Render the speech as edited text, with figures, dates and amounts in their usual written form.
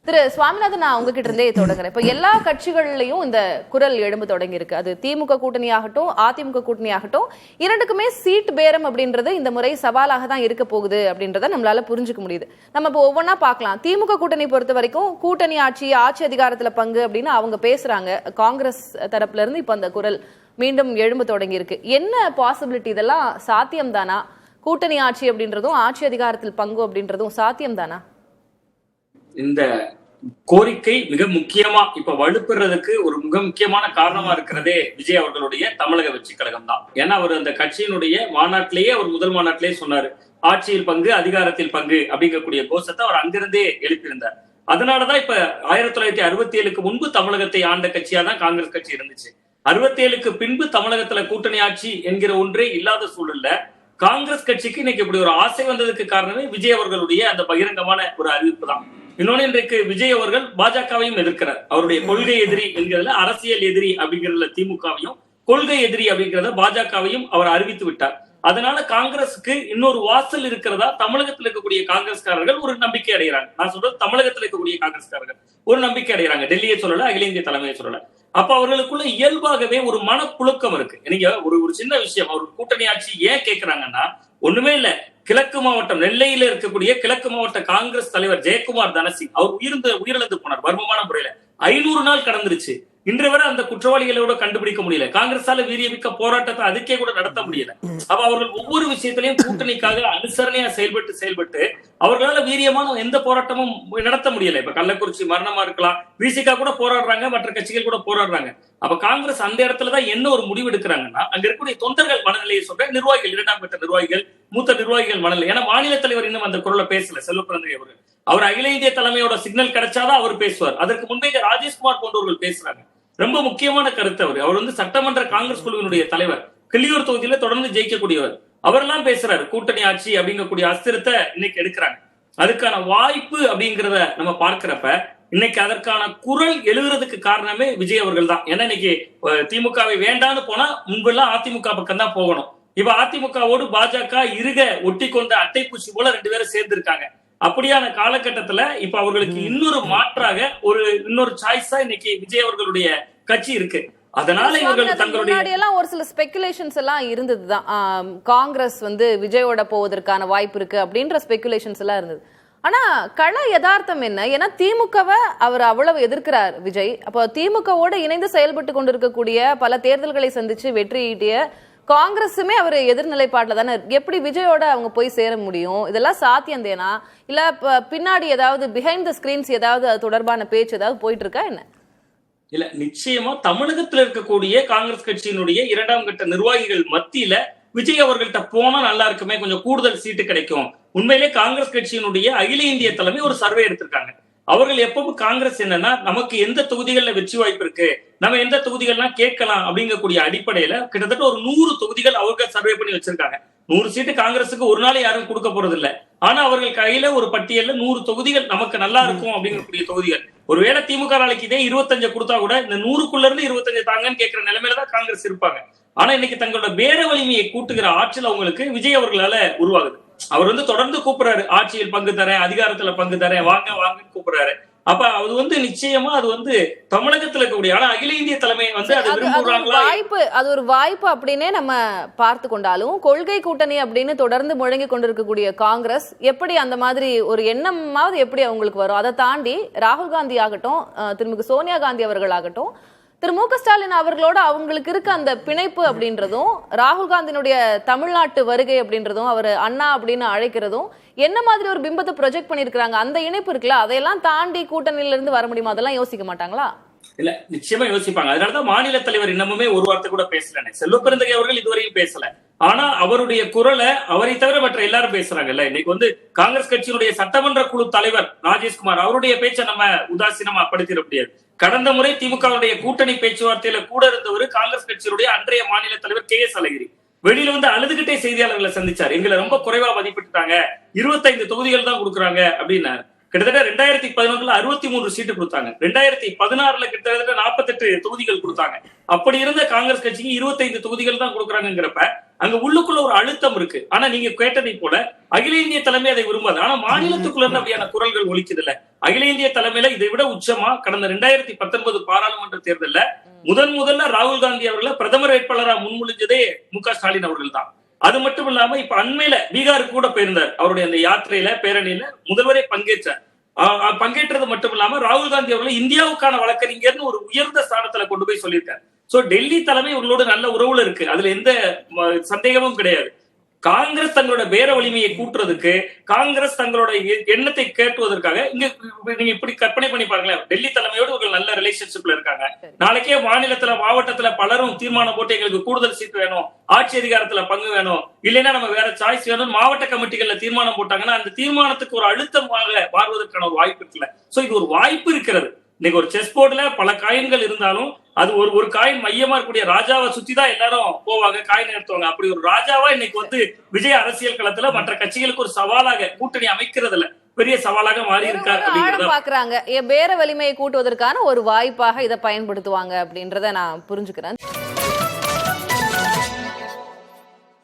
திரு சுவாமிநாதன், நான் உங்ககிட்ட இருந்தே தொடங்குறேன். இப்ப எல்லா கட்சிகள்லயும் இந்த குரல் எழும்பு தொடங்கி இருக்கு. அது திமுக கூட்டணி ஆகட்டும், அதிமுக கூட்டணி ஆகட்டும், இரண்டுக்குமே சீட் பேரம் அப்படின்றது இந்த முறை சவாலாக தான் இருக்க போகுது அப்படின்றத நம்மளால புரிஞ்சுக்க முடியுது. நம்ம இப்போ ஒவ்வொன்னா பார்க்கலாம். திமுக கூட்டணி பொறுத்த வரைக்கும் கூட்டணி ஆட்சி அதிகாரத்துல பங்கு அப்படின்னு அவங்க பேசுறாங்க. காங்கிரஸ் தரப்புல இருந்து இப்ப அந்த குரல் மீண்டும் எழும்பு தொடங்கி இருக்கு. என்ன பாசிபிலிட்டி? இதெல்லாம் சாத்தியம் தானா? கூட்டணி ஆட்சி அப்படின்றதும் ஆட்சி அதிகாரத்தில் பங்கு அப்படின்றதும் சாத்தியம் தானா? இந்த கோரிக்கை மிக முக்கியமா இப்ப வலுப்பெறதுக்கு ஒரு மிக முக்கியமான காரணமா இருக்கிறதே விஜய் அவர்களுடைய தமிழக வெற்றி கழகம் தான். ஏன்னா அவர் அந்த கட்சியினுடைய மாநாட்டிலேயே, அவர் முதல் மாநாட்டிலேயே சொன்னாரு, ஆட்சியில் பங்கு அதிகாரத்தில் பங்கு அப்படிங்கக்கூடிய கோஷத்தை அவர் அங்கிருந்தே எழுப்பியிருந்தார். அதனாலதான் இப்ப 1967க்கு முன்பு தமிழகத்தை ஆண்ட கட்சியா தான் காங்கிரஸ் கட்சி இருந்துச்சு. 67க்கு பின்பு தமிழகத்துல கூட்டணி ஆட்சி என்கிற ஒன்றே இல்லாத சூழல்ல காங்கிரஸ் கட்சிக்கு இன்னைக்கு இப்படி ஒரு ஆசை வந்ததுக்கு காரணமே விஜய் அவர்களுடைய அந்த பகிரங்கமான ஒரு அறிவிப்பு தான். இன்னொன்னு, இன்றைக்கு விஜய் அவர்கள் பாஜகவையும் எதிர்க்கிறார். அவருடைய கொள்கை எதிரி என்கிறதுல அரசியல் எதிரி அப்படிங்கிறதுல திமுகவையும், கொள்கை எதிரி அப்படிங்கிறத பாஜகவையும் அவர் அறிவித்து விட்டார். அதனால காங்கிரஸுக்கு இன்னொரு வாசல் இருக்கிறதா தமிழகத்தில் இருக்கக்கூடிய காங்கிரஸ்காரர்கள் ஒரு நம்பிக்கை அடைகிறாங்க. நான் சொல்றது தமிழகத்தில் இருக்கக்கூடிய காங்கிரஸ்காரர்கள் ஒரு நம்பிக்கை அடைகிறாங்க. டெல்லியை சொல்லல, அகில இந்திய தலைமையை சொல்லல. அப்ப அவர்களுக்குள்ள இயல்பாகவே ஒரு மனப்புழுக்கம் இருக்கு. நீங்க ஒரு சின்ன விஷயம், அவர் கூட்டணி ஆட்சி ஏன் கேட்கிறாங்கன்னா ஒண்ணுமே இல்ல. கிழக்கு மாவட்டம் நெல்லையில இருக்கக்கூடிய கிழக்கு மாவட்ட காங்கிரஸ் தலைவர் ஜெயக்குமார் தனசிங் அவர் உயிரிழந்து போனார் மர்மமான முறையில. 500 நாள் கடந்துருச்சு. இன்று வரை அந்த குற்றவாளிகளோட கண்டுபிடிக்க முடியல. காங்கிரஸால வீரியமிக்க போராட்டத்தை அதுக்கே கூட நடத்த முடியல. அப்ப அவர்கள் ஒவ்வொரு விஷயத்திலையும் கூட்டணிக்காக அனுசரணையா செயல்பட்டு அவர்களால வீரியமான எந்த போராட்டமும் நடத்த முடியல. இப்ப கள்ளக்குறிச்சி மரணமா இருக்கலாம், விசிகா கூட போராடுறாங்க, மற்ற கட்சிகள் கூட போராடுறாங்க. அப்ப காங்கிரஸ் அந்த இடத்துலதான் என்ன ஒரு முடிவு எடுக்கிறாங்கன்னா, அங்க இருக்கக்கூடிய தொண்டர்கள் மனநிலையை சொல்ற நிர்வாகிகள், 2ஆம் கட்ட நிர்வாகிகள், மூத்த நிர்வாகிகள் மனநிலை. ஏன்னா மாநில தலைவர் இன்னும் அந்த குரலை பேசல, செல்வப்பிரந்தகை அவர்கள். அவர் அகில இந்திய தலைமையோட சிக்னல் கிடைச்சாதான் அவர் பேசுவார். அதற்கு முன்பே ராஜேஷ்குமார் போன்றவர்கள் பேசுறாங்க. ரொம்ப முக்கியமான கருத்து அவர் வந்து சட்டமன்ற காங்கிரஸ் குழுவினுடைய தலைவர், கிள்ளியூர் தொகுதியில தொடர்ந்து ஜெயிக்கக்கூடியவர். அவரெல்லாம் பேசுறாரு. கூட்டணி ஆட்சி அப்படிங்கக்கூடிய அஸ்திரத்தை இன்னைக்கு எடுக்கிறாங்க. அதுக்கான வாய்ப்பு அப்படிங்கிறத நம்ம பார்க்கிறப்ப இன்னைக்கு அதற்கான குரல் எழுதுறதுக்கு காரணமே விஜய் அவர்கள் தான். ஏன்னா இன்னைக்கு திமுகவை வேண்டான்னு போனா முன்பெல்லாம் அதிமுக பக்கம் தான் போகணும். இப்ப அதிமுகவோடு பாஜக இருக ஒட்டி கொண்ட அட்டைப்பூச்சி போல 2 பேரும் சேர்ந்து இருக்காங்க. அப்படியான காலகட்டத்துல இப்ப அவர்களுக்கு இன்னொரு மாற்றாக இன்னொரு சாய்ஸா இன்னைக்கு விஜய் அவர்களுடைய கட்சி இருக்கு. அதனால இவர்கள் தங்களுடைய ஒரு சில ஸ்பெகுலேஷன்ஸ் எல்லாம் இருந்ததுதான். காங்கிரஸ் வந்து விஜயோட போவதற்கான வாய்ப்பு இருக்கு அப்படின்ற ஸ்பெகுலேஷன்ஸ் எல்லாம் இருந்தது. ஆனா கள யதார்த்தம் என்ன? ஏன்னா திமுகவை அவர் அவ்வளவு எதிர்க்கிறார் விஜய். அப்போ திமுகவோடு இணைந்து செயல்பட்டு கொண்டிருக்கக்கூடிய பல தேர்தல்களை சந்திச்சு வெற்றி ஈட்டிய காங்கிரஸுமே அவர் எதிர்நிலைப்பாட்டில் தானே. எப்படி விஜயோட அவங்க போய் சேர முடியும்? இதெல்லாம் சாத்தியம் தேனா? இல்ல பின்னாடி ஏதாவது பிஹைண்ட் த ஸ்கிரீன்ஸ் ஏதாவது அது தொடர்பான பேச்சு ஏதாவது போயிட்டு இருக்கா என்ன? இல்ல, நிச்சயமா தமிழகத்தில் இருக்கக்கூடிய காங்கிரஸ் கட்சியினுடைய 2ஆம் கட்ட நிர்வாகிகள் மத்தியில விஜய் அவர்கள்ட்ட போனா நல்லா இருக்குமே, கொஞ்சம் கூடுதல் சீட்டு கிடைக்கும். உண்மையிலே காங்கிரஸ் கட்சியினுடைய அகில இந்திய தலைமை ஒரு சர்வே எடுத்திருக்காங்க. அவர்கள் எப்பவும் காங்கிரஸ் என்னன்னா, நமக்கு எந்த தொகுதிகள்ல வெற்றி வாய்ப்பு இருக்கு, நம்ம எந்த தொகுதிகள்லாம் கேட்கலாம் அப்படிங்கக்கூடிய அடிப்படையில கிட்டத்தட்ட ஒரு 100 தொகுதிகள் அவர்கள் சர்வே பண்ணி வச்சிருக்காங்க. 100 சீட்டு காங்கிரஸுக்கு ஒரு நாள் யாரும் கொடுக்க போறது இல்ல. ஆனா அவர்கள் கையில ஒரு பட்டியல்ல 100 தொகுதிகள் நமக்கு நல்லா இருக்கும் அப்படிங்கக்கூடிய தொகுதிகள். ஒருவேளை திமுக நாளைக்கு இதே 25 கொடுத்தா கூட இந்த 100க்குள்ள இருந்து 25 தாங்கன்னு கேட்கிற நிலைமையில தான் காங்கிரஸ் இருப்பாங்க. ஆனா இன்னைக்கு தங்களோட பேர வலிமையை கூட்டுகிற ஆற்றல் அவங்களுக்கு விஜய் அவர்களால உருவாகுது. அவர் வந்து தொடர்ந்து கூப்பிடுறாரு, ஆட்சியில் பங்கு தரேன், அதிகாரத்துல பங்கு தரேன், வாங்க வாங்க கூப்பிடுறாரு. அப்ப அது வந்து நிச்சயமா அது வந்து தமிழகத்துல இருக்கக்கூடிய, ஆனா அகில இந்திய தலைமை வந்து அது விரும்புறாங்களா? அது ஒரு வாய்ப்பு அப்படின்னே நம்ம பார்த்து கொண்டாலும், கொள்கை கூட்டணி அப்படின்னு தொடர்ந்து முழங்கி கொண்டிருக்கக்கூடிய காங்கிரஸ் எப்படி அந்த மாதிரி ஒரு எண்ணமாவது எப்படி அவங்களுக்கு வரும்? அதை தாண்டி ராகுல் காந்தி ஆகட்டும், திருமிகு சோனியா காந்தி அவர்கள் ஆகட்டும், திரு மு.க. ஸ்டாலின் அவர்களோட அவங்களுக்கு இருக்க அந்த பிணைப்பு அப்படின்றதும், ராகுல் காந்தியினுடைய தமிழ்நாட்டு வருகை அப்படின்றதும், அவர் அண்ணா அப்படின்னு அழைக்கிறதும் என்ன மாதிரி ஒரு பிம்பத்தை ப்ரொஜெக்ட் பண்ணிருக்காங்க. அந்த இணைப்பு இருக்குல்ல, அதையெல்லாம் தாண்டி கூட்டணியில இருந்து வர முடியுமா? அதெல்லாம் யோசிக்க மாட்டாங்களா? இல்ல, நிச்சயமா யோசிப்பாங்க. அதனாலதான் மாநில தலைவர் இன்னமுமே ஒரு வார்த்தை கூட பேசல. செல்வப்பிரந்தகை அவர்கள் இதுவரையும் பேசல. ஆனா அவருடைய குரலை அவரை தவிர மற்ற எல்லாரும் பேசுறாங்கல்ல. இன்னைக்கு வந்து காங்கிரஸ் கட்சியினுடைய சட்டமன்ற குழு தலைவர் ராஜேஷ்குமார் அவருடைய பேச்சை நம்ம உதாசீனமா படுத்திட முடியாது. கடந்த முறை திமுகவுடைய கூட்டணி பேச்சுவார்த்தையில கூட இருந்தவர் காங்கிரஸ் கட்சியினுடைய அன்றைய மாநில தலைவர் KS அழகிரி வெளியில வந்து அழுதுகிட்டே செய்தியாளர்களை சந்திச்சார். எங்களை ரொம்ப குறைவா மதிப்பிட்டாங்க, 25 தொகுதிகள் தான் கொடுக்குறாங்க அப்படின்னாரு. கிட்டத்தட்ட 2011 63 சீட்டு கொடுத்தாங்க, 2016 கிட்டத்தட்ட 48 தொகுதிகள் கொடுத்தாங்க. அப்படி இருந்த காங்கிரஸ் கட்சிக்கு 25 தொகுதிகள் தான் கொடுக்குறாங்கிறப்ப அங்க உள்ளுக்குள்ள ஒரு அழுத்தம் இருக்கு. ஆனா நீங்க கேட்டதை போல அகில இந்திய தலைமை அதை விரும்பாது. ஆனா மாநிலத்துக்குள்ள அப்படியான குரல்கள் ஒலிக்குது இல்ல. அகில இந்திய தலைமையில இதை விட உச்சமா கடந்த 2019 பாராளுமன்ற தேர்தல்ல முதல்ல ராகுல் காந்தி அவர்களை பிரதமர் வேட்பாளராக முன்மொழிஞ்சதே மு.க. ஸ்டாலின் அவர்கள் தான். அது மட்டும் இல்லாம இப்ப அண்மையில பீகாருக்கு கூட போயிருந்தார். அவருடைய அந்த யாத்திரையில பேரணியில முதல்வரே பங்கேற்றார். பங்கேற்றது மட்டும் இல்லாம ராகுல் காந்தி அவர்கள் இந்தியாவுக்கான வழக்கறிஞர்னு ஒரு உயர்ந்த ஸ்தானத்துல கொண்டு போய் சொல்லியிருக்காரு. சோ டெல்லி தலைமை இவர்களோட நல்ல உறவுல இருக்கு, அதுல எந்த சந்தேகமும் கிடையாது. காங்கிரஸ் தங்களோட பேர வலிமையை கூட்டுறதுக்கு, காங்கிரஸ் தங்களோட எண்ணத்தை கேட்டுவதற்காக இங்க நீங்க இப்படி கற்பனை பண்ணி பாருங்களேன், டெல்லி தலைமையோடு ஒரு நல்ல ரிலேஷன்ஷிப்ல இருக்காங்க. நாளைக்கே மாநிலத்துல மாவட்டத்துல பலரும் தீர்மானம் போட்டு எங்களுக்கு கூடுதல் சீட் வேணும், ஆட்சி அதிகாரத்துல பங்கு வேணும், இல்லைன்னா நம்ம வேற சாய்ஸ் வேணும், மாவட்ட கமிட்டிகள்ல தீர்மானம் போட்டாங்கன்னா அந்த தீர்மானத்துக்கு ஒரு அழுத்தமாக மாறுவதற்கான ஒரு வாய்ப்பு இருக்குல்ல. சோ இது ஒரு வாய்ப்பு இருக்கிறது. இன்னைக்கு ஒரு செஸ் போர்டுல பல காயின்கள் இருந்தாலும் அது ஒரு காயின் மையமா இருக்கக்கூடிய ராஜாவை சுத்தி தான் எல்லாரும் போவாங்க, காயின் எடுத்துவாங்க. அப்படி ஒரு ராஜாவா இன்னைக்கு விஜய் அரசியல் களத்துல மற்ற கட்சிகளுக்கு ஒரு சவாலாக கூட்டணி அமைக்கிறதுல பெரிய சவாலாக மாறி இருக்காரு. பாக்குறாங்க பேர வலிமையை கூட்டுவதற்கான ஒரு வாய்ப்பாக இதை பயன்படுத்துவாங்க அப்படின்றத நான் புரிஞ்சுக்கிறேன்.